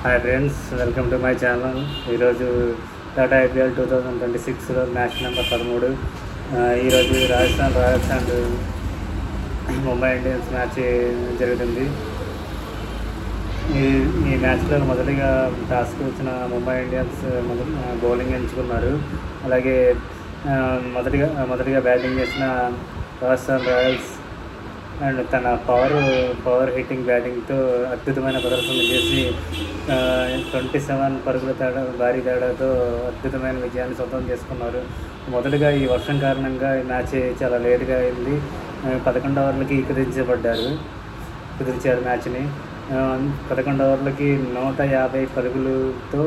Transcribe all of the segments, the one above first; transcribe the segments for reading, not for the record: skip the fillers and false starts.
Hi friends, welcome to my channel. ఈరోజు Tata IPL 2026లో match number 13. ఈరోజు Rajasthan Royals and Mumbai Indians match జరుగుతుంది. ఈ ఈ మ్యాచ్లో మొదటిగా టాస్క్ వచ్చిన ముంబై ఇండియన్స్ బౌలింగ్ ఎంచుకున్నారు. అలాగే మొదటిగా బ్యాటింగ్ చేసిన రాజస్థాన్ రాయల్స్ అండ్ తన పవర్ హిట్టింగ్ బ్యాటింగ్తో అద్భుతమైన ప్రదర్శన చేసి 27 పరుగుల భారీ తేడాతో అద్భుతమైన విజయాన్ని సొంతం చేసుకున్నారు. మొదటగా ఈ వర్షం కారణంగా ఈ మ్యాచ్ చాలా లేట్గా అయింది. 11 ఓవర్లకి కుదిర్చారు మ్యాచ్ని. 11 ఓవర్లకి 150 పరుగులతో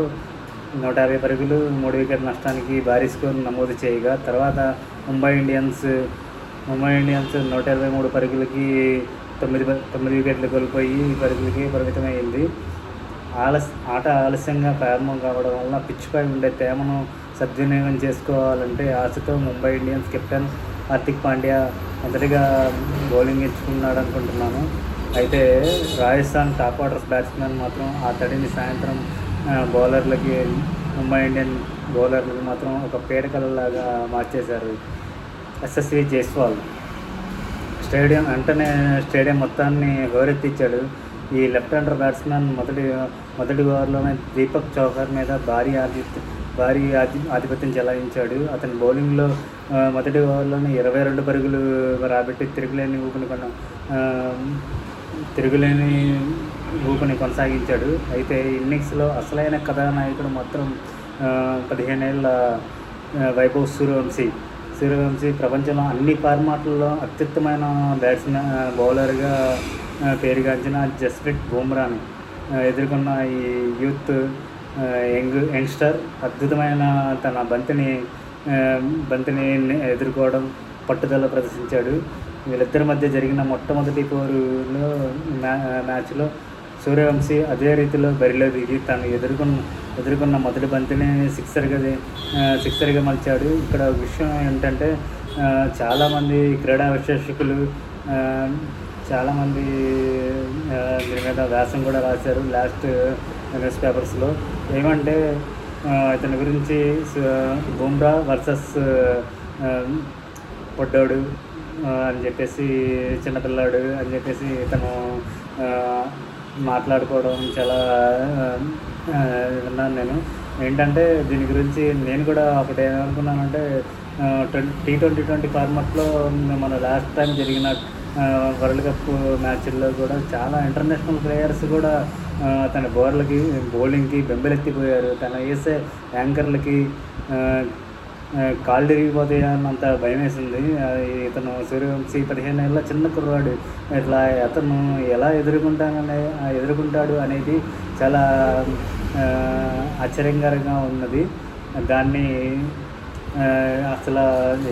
150 పరుగులు 3 వికెట్ల నష్టానికి భారీ స్కోర్ నమోదు చేయగా, తర్వాత ముంబై ఇండియన్స్ 123 పరుగులకి 9 వికెట్లు కోల్పోయి పరుగులకి పరిమితమైంది. ఆట ఆలస్యంగా ప్రారంభం కావడం వల్ల పిచ్పై ఉండే తేమను సద్వినియోగం చేసుకోవాలంటే ఆశతో ముంబై ఇండియన్స్ కెప్టెన్ హార్దిక్ పాండ్యా మొదటిగా బౌలింగ్ ఎంచుకున్నాడు అనుకుంటున్నాను. అయితే రాజస్థాన్ టాప్ ఆర్డర్ బ్యాట్స్మెన్ మాత్రం ఆ తడిని సాయంత్రం ముంబై ఇండియన్ బౌలర్లకు మాత్రం ఒక పీడకలలాగా మార్చేశారు. ఎస్ఎస్వి జైస్వాల్ స్టేడియం మొత్తాన్ని హోరెత్తించాడు. ఈ లెఫ్ట్ హ్యాండర్ బ్యాట్స్మెన్ మొదటి ఓవర్లోనే దీపక్ చౌకర్ మీద భారీ ఆధిపత్యం చెలాయించాడు. అతని బౌలింగ్లో మొదటి ఓవర్లోనే 22 పరుగులు రాబట్టి తిరుగులేని ఊపిని కొనసాగించాడు. అయితే ఇన్నింగ్స్లో అసలైన కథానాయకుడు మాత్రం 15 ఏళ్ల వైభవ్ సూర్యవంశీ ప్రపంచంలో అన్ని ఫార్మాట్లలో అత్యుత్తమైన బౌలర్గా పేరుగాంచిన జస్ప్రీత్ బుమ్రాని ఎదుర్కొన్న ఈ యంగ్స్టర్ అద్భుతమైన తన బంతిని ఎదుర్కోవడం పట్టుదల ప్రదర్శించాడు. వీళ్ళిద్దరి మధ్య జరిగిన మొట్టమొదటి మ్యాచ్లో సూర్యవంశీ అదే రీతిలో బరిలో దిగి తను ఎదుర్కొన్న మొదటి బంతిని సిక్సర్గా మలిచాడు. ఇక్కడ విషయం ఏంటంటే చాలామంది క్రీడా విశ్లేషకులు చాలామంది దీని మీద వ్యాసం కూడా రాశారు లాస్ట్ న్యూస్ పేపర్స్లో. ఏమంటే ఇతని గురించి బుమ్రా వర్సెస్ పొడ్డోడు అని చెప్పేసి, చిన్నపిల్లాడు అని చెప్పేసి ఇతను మాట్లాడుకోవడం చాలా విన్నాను నేను. ఏంటంటే దీని గురించి నేను కూడా ఒకటి ఏమనుకున్నానంటే, T20 ఫార్మాట్లో మన లాస్ట్ టైం జరిగిన వరల్డ్ కప్ మ్యాచ్ల్లో కూడా చాలా ఇంటర్నేషనల్ ప్లేయర్స్ కూడా తన బౌలింగ్కి బెంబెలెత్తిపోయారు. తన వేసే యాంకర్లకి కాళ్ళు తిరిగిపోతాయి అన్నంత భయం వేసింది. ఇతను సూర్యవంశీ 15 ఏళ్ళ చిన్న కుర్రాడు. ఇట్లా అతను ఎలా ఎదుర్కొంటాడు అనేది చాలా ఆశ్చర్యకరంగా ఉన్నది. దాన్ని అసలు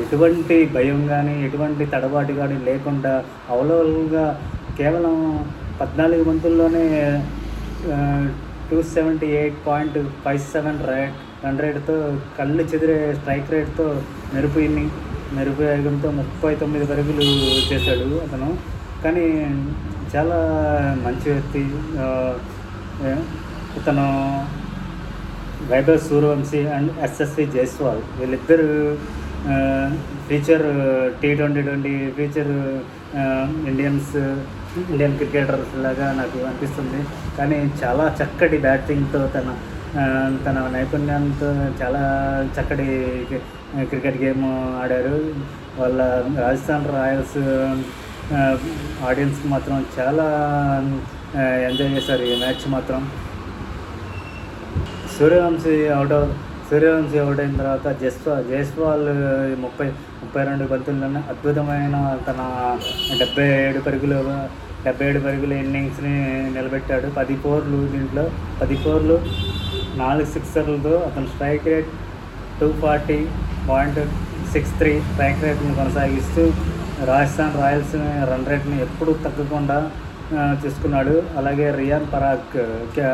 ఎటువంటి భయం కానీ ఎటువంటి తడబాటు కానీ లేకుండా అవలవలుగా కేవలం 14 బంతుల్లోనే 278.57 రన్ రేట్తో కళ్ళు చెదిరే స్ట్రైక్ రేట్తో మెరుపు వేగంతో 39 పరుగులు చేశాడు అతను. కానీ చాలా మంచి వ్యక్తి ఇతను. వైభవ్ సూర్యవంశీ అండ్ ఎస్ఎస్వి జైస్వాల్ వీళ్ళిద్దరు future T20 future Indian cricketers లాగా నాకు అనిపిస్తుంది. కానీ చాలా చక్కటి బ్యాటింగ్తో తన నైపుణ్యంతో చాలా చక్కటి క్రికెట్ గేమ్ ఆడారు. వాళ్ళ రాజస్థాన్ రాయల్స్ ఆడియన్స్ మాత్రం చాలా ఎంజాయ్ చేశారు ఈ మ్యాచ్ మాత్రం. సూర్యవంశీ అవుట్ అయిన తర్వాత జైస్వాల్ 32 బంతుల్లోనే అద్భుతమైన తన 77 పరుగుల ఇన్నింగ్స్ని నిలబెట్టాడు. 10 ఫోర్లు, దీంట్లో 10 ఫోర్లు 4 సిక్సర్లతో అతను స్ట్రైక్ రేట్ 240.63 స్ట్రైక్ రేట్ని కొనసాగిస్తూ రాజస్థాన్ రాయల్స్ రన్ రేట్ని ఎప్పుడూ తగ్గకుండా చూసుకున్నాడు. అలాగే రియాన్ పరాగ్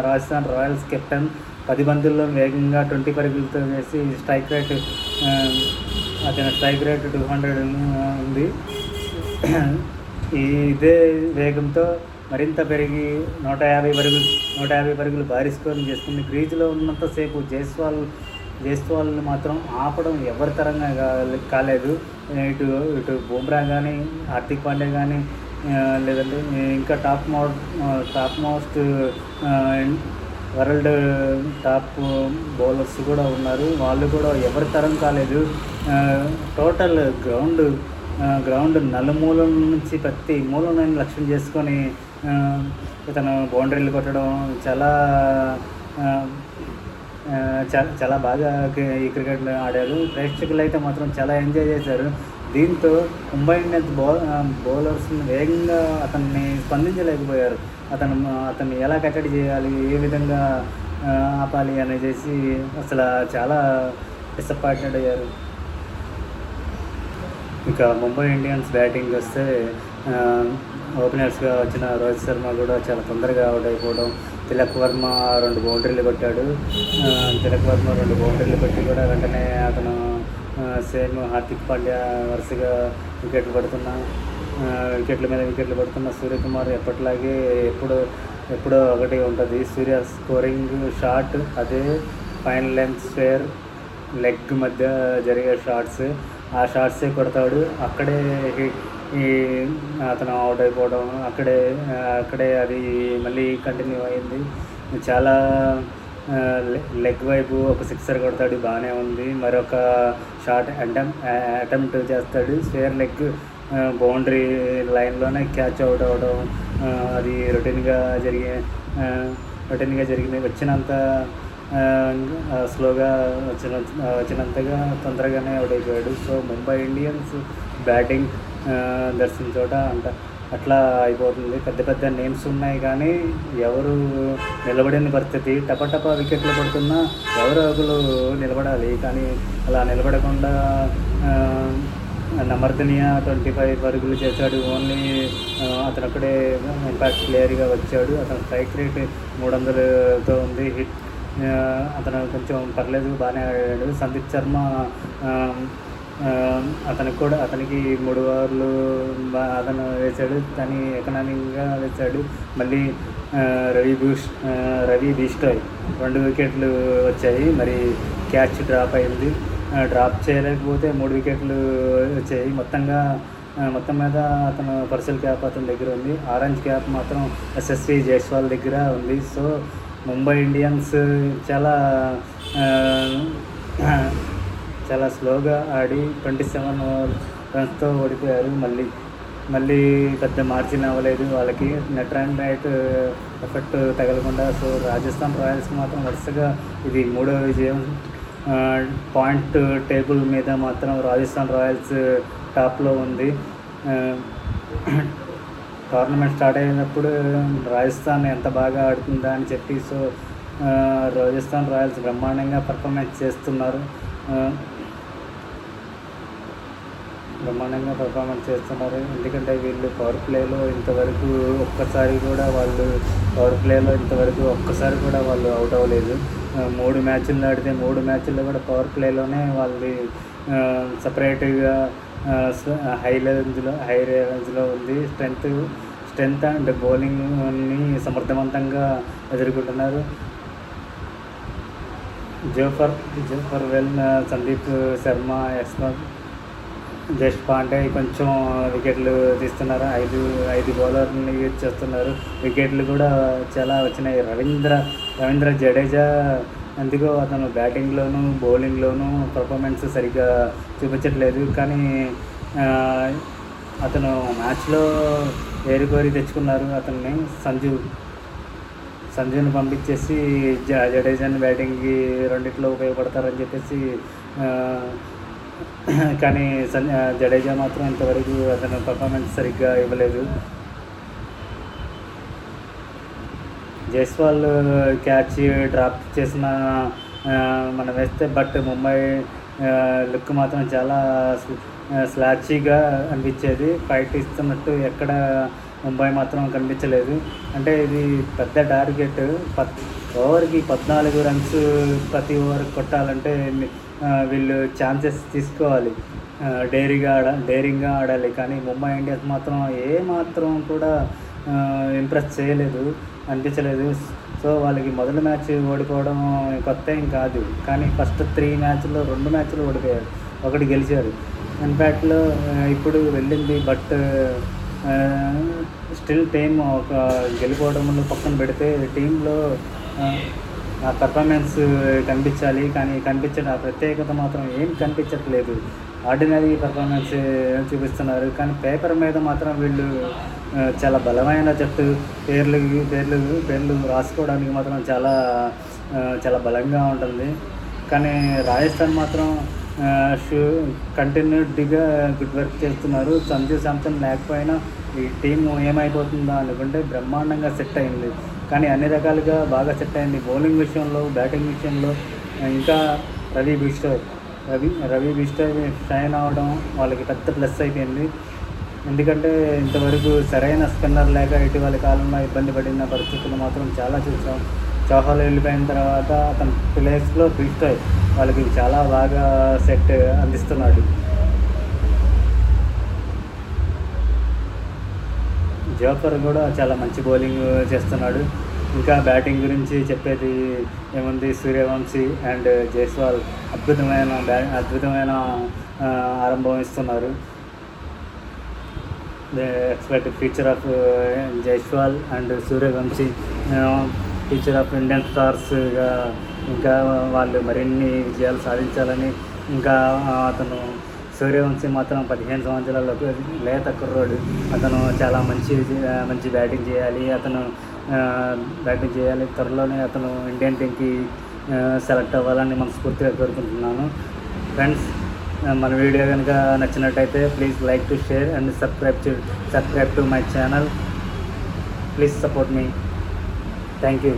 రాజస్థాన్ రాయల్స్ కెప్టెన్ 10 బంతుల్లో వేగంగా 20 పరుగులతో వేసి అతని స్ట్రైక్ రేట్ 200 ఉంది. ఇదే వేగంతో మరింత పెరిగి 150 పరుగులు భారీ స్కోరింగ్ చేసుకుంది. క్రీజులో ఉన్నంతసేపు జైస్వాల్ని మాత్రం ఆపడం ఎవరి తరంగా కాలేదు. ఇటు ఇటు బుమ్రా కానీ, హార్దిక్ పాండ్యా కానీ, లేదంటే ఇంకా top most world top bowlers కూడా ఉన్నారు. వాళ్ళు కూడా ఎవరి తరం కాలేదు. టోటల్ గ్రౌండ్ నలుమూలల నుంచి ప్రతి మూలను లక్ష్యం చేసుకొని ఇతను బౌండరీలు కొట్టడం చాలా చాలా బాగా ఈ క్రికెట్ ఆడారు. ప్రేక్షకులు అయితే మాత్రం చాలా ఎంజాయ్ చేశారు. దీంతో ముంబై ఇండియన్స్ బౌలర్స్ని వేగంగా అతన్ని స్పందించలేకపోయారు. అతన్ని ఎలా కట్టడి చేయాలి, ఏ విధంగా ఆపాలి అనేసి అసలు చాలా డిసప్పాయింటెడ్ అయ్యారు. ఇక ముంబై ఇండియన్స్ బ్యాటింగ్ వస్తే ఓపెనర్స్గా వచ్చిన రోహిత్ శర్మ కూడా చాలా తొందరగా అవుట్ అయిపోవడం, తిలక్ వర్మ 2 బౌండరీలు కొట్టాడు. తిలక్ వర్మ 2 బౌండరీలు కొట్టి కూడా వెంటనే అతను సేమ్ హార్దిక్ పాండ్యా వరుసగా వికెట్ల మీద వికెట్లు పడుతున్న సూర్యకుమార్ ఎప్పటిలాగే ఎప్పుడో ఒకటి ఉంటుంది. సూర్య స్కోరింగ్ షాట్, అదే ఫైన్ లెంత్ స్క్వేర్ లెగ్ మధ్య జరిగే షాట్స్, ఆ షాట్సే కొడతాడు. అక్కడే అతను అవుట్ అయిపోవడం, అక్కడే అది మళ్ళీ కంటిన్యూ అయింది. చాలా లెగ్ వైపు ఒక సిక్సర్ కొడతాడు, బాగానే ఉంది. మరొక షాట్ అటెంప్ట్ చేస్తాడు, స్క్వేర్ లెగ్ బౌండరీ లైన్లోనే క్యాచ్ అవుట్ అవ్వడం, అది రొటీన్గా జరిగింది. వచ్చినంత స్లోగా వచ్చినంతగా తొందరగానే అవుట్ అయిపోయాడు. సో ముంబై ఇండియన్స్ బ్యాటింగ్ దర్శన చోట అట్లా అయిపోతుంది. పెద్ద నేమ్స్ ఉన్నాయి కానీ ఎవరు నిలబడిన పరిస్థితి. టపటపా వికెట్లు పడుతున్నా ఎవరో ఒకరు నిలబడాలి, కానీ అలా నిలబడకుండా నమర్దనియా 25 పరుగులు చేశాడు. ఓన్లీ అతను అక్కడే ఇంపాక్ట్ ప్లేయర్గా వచ్చాడు. అతను స్ట్రైక్ రేట్ 300తో ఉంది. హిట్ అతను కొంచెం పర్లేదు, బాగానే ఆడాడు. సందీప్ శర్మ అతనికి 3 ఓవర్లు అతను వేశాడు, కానీ ఎకనామిక్గా వేశాడు. మళ్ళీ రవి బిష్టాయ్ 2 వికెట్లు వచ్చాయి. మరి క్యాచ్ డ్రాప్ అయింది, డ్రాప్ చేయలేకపోతే 3 వికెట్లు వచ్చాయి. మొత్తం మీద అతను పర్సల్ క్యాప్ అతని దగ్గర ఉంది. ఆరెంజ్ క్యాప్ మాత్రం ఎస్ఎస్వి జైస్వాల్ దగ్గర ఉంది. సో ముంబై ఇండియన్స్ చాలా స్లోగా ఆడి 27 రన్స్తో ఓడిపోయారు. మళ్ళీ పెద్ద మార్జిన్ అవ్వలేదు వాళ్ళకి, నెట్ రన్ రేట్ ఎఫెక్ట్ తగలకుండా. సో రాజస్థాన్ రాయల్స్కి మాత్రం వరుసగా ఇది 3వ విజయం. పాయింట్ టేబుల్ మీద మాత్రం రాజస్థాన్ రాయల్స్ టాప్లో ఉంది. టోర్నమెంట్ స్టార్ట్ అయినప్పుడు రాజస్థాన్ ఎంత బాగా ఆడుతుందా అని చెప్పి, సో రాజస్థాన్ రాయల్స్ బ్రహ్మాండంగా పర్ఫార్మెన్స్ చేస్తున్నారు. ఎందుకంటే వీళ్ళు పవర్ ప్లేలో ఇంతవరకు ఒక్కసారి కూడా వాళ్ళు అవుట్ అవ్వలేదు. 3 మ్యాచ్లు ఆడితే 3 మ్యాచ్ల్లో కూడా పవర్ ప్లేలోనే వాళ్ళు సపరేట్గా హై రేంజ్లో ఉంది. స్ట్రెంత్ అండ్ బౌలింగ్ని సమర్థవంతంగా ఎదుర్కొంటున్నారు. Zophar well, Sandeep Sharma, just Pandey కొంచెం వికెట్లు తీస్తున్నారు. 5 బౌలర్ని యూజ్ చేస్తున్నారు. వికెట్లు కూడా చాలా వచ్చినాయి. రవీంద్ర జడేజా అందుకో అతను బ్యాటింగ్లోనూ బౌలింగ్లోనూ పర్ఫార్మెన్స్ సరిగ్గా చూపించట్లేదు. కానీ అతను మ్యాచ్లో ఏరుకోరి తెచ్చుకున్నారు. అతన్ని సంజుని పంపించేసి జడేజాని బ్యాటింగ్కి రెండిట్లో ఉపయోగపడతారని చెప్పేసి, కానీ జడేజా మాత్రం ఇంతవరకు అతను పర్ఫార్మెన్స్ సరిగ్గా ఇవ్వలేదు. జైస్వాల్ క్యాచ్ డ్రాప్ చేసిన మనం వేస్తే, బట్ ముంబై లుక్ మాత్రం చాలా స్లాచీగా అనిపించేది. ఫైట్ ఇస్తున్నట్టు ఎక్కడ ముంబై మాత్రం కనిపించలేదు. అంటే ఇది పెద్ద టార్గెట్, ఓవర్కి 14 రన్స్ ప్రతి ఓవర్కి కొట్టాలంటే వీళ్ళు ఛాన్సెస్ తీసుకోవాలి, డేరింగ్గా ఆడాలి. కానీ ముంబై ఇండియన్స్ మాత్రం ఏమాత్రం కూడా ఇంప్రెస్ చేయలేదు, అనిపించలేదు. సో వాళ్ళకి మొదటి మ్యాచ్ ఓడిపోవడం కొత్త ఏం కాదు, కానీ ఫస్ట్ 3 మ్యాచ్లో 2 మ్యాచ్లు ఓడిపోయారు, ఒకటి గెలిచారు. ఇన్ఫ్యాక్ట్లో ఇప్పుడు వెళ్ళింది, బట్ స్టిల్ టీమ్ ఒక గెలిపోవడంలో పక్కన పెడితే టీంలో ఆ పెర్ఫార్మెన్స్ కనిపించాలి, కానీ కనిపించడం ఆ ప్రత్యేకత మాత్రం ఏం కనిపించట్లేదు. ఆర్డినరీ పెర్ఫార్మెన్స్ చూపిస్తున్నారు, కానీ పేపర్ మీద మాత్రం వీళ్ళు చాలా బలమైన జట్టు, పేర్లు రాసుకోవడానికి మాత్రం చాలా బలంగా ఉంటుంది. కానీ రాజస్థాన్ మాత్రం కంటిన్యూడ్గా గుడ్ వర్క్ చేస్తున్నారు. సంజు శాంసన్ లేకపోయినా ఈ టీం ఏమైపోతుందా అనుకుంటే బ్రహ్మాండంగా సెట్ అయింది, కానీ అన్ని రకాలుగా బాగా సెట్ అయింది. బౌలింగ్ విషయంలో, బ్యాటింగ్ విషయంలో ఇంకా రవి బిస్టర్ షైన్ అవ్వడం వాళ్ళకి పెద్ద ప్లస్ అయిపోయింది. ఎందుకంటే ఇంతవరకు సరైన స్పిన్నర్ లేక ఇటీవలి కాలంలో ఇబ్బంది పడిన పరిస్థితులు మాత్రం చాలా చూసాం. చౌహాల్ వెళ్ళిపోయిన తర్వాత అతని ప్లేస్లో బిస్టర్ వాళ్ళకి చాలా బాగా సెట్ అందిస్తున్నాడు. జోఫర్ కూడా చాలా మంచి బౌలింగ్ చేస్తున్నాడు. ఇంకా బ్యాటింగ్ గురించి చెప్పేది ఏముంది, సూర్యవంశీ అండ్ జైస్వాల్ అద్భుతమైన ఆరంభం ఇస్తున్నారు. Expect future of Jaiswal and Suryavanshi future of Indian స్టార్స్గా ఇంకా వాళ్ళు మరిన్ని విజయాలు సాధించాలని. ఇంకా అతను సూర్యవంశీ మాత్రం 15 సంవత్సరాలకు లేత కుర్రోడు, అతను చాలా మంచి బ్యాటింగ్ చేయాలి. త్వరలోనే అతను ఇండియన్ టీంకి సెలెక్ట్ అవ్వాలని మనస్ఫూర్తిగా కోరుకుంటున్నాను. ఫ్రెండ్స్, మన వీడియో కనుక నచ్చినట్టయితే please like to share and subscribe to my channel. Please support me. Thank you.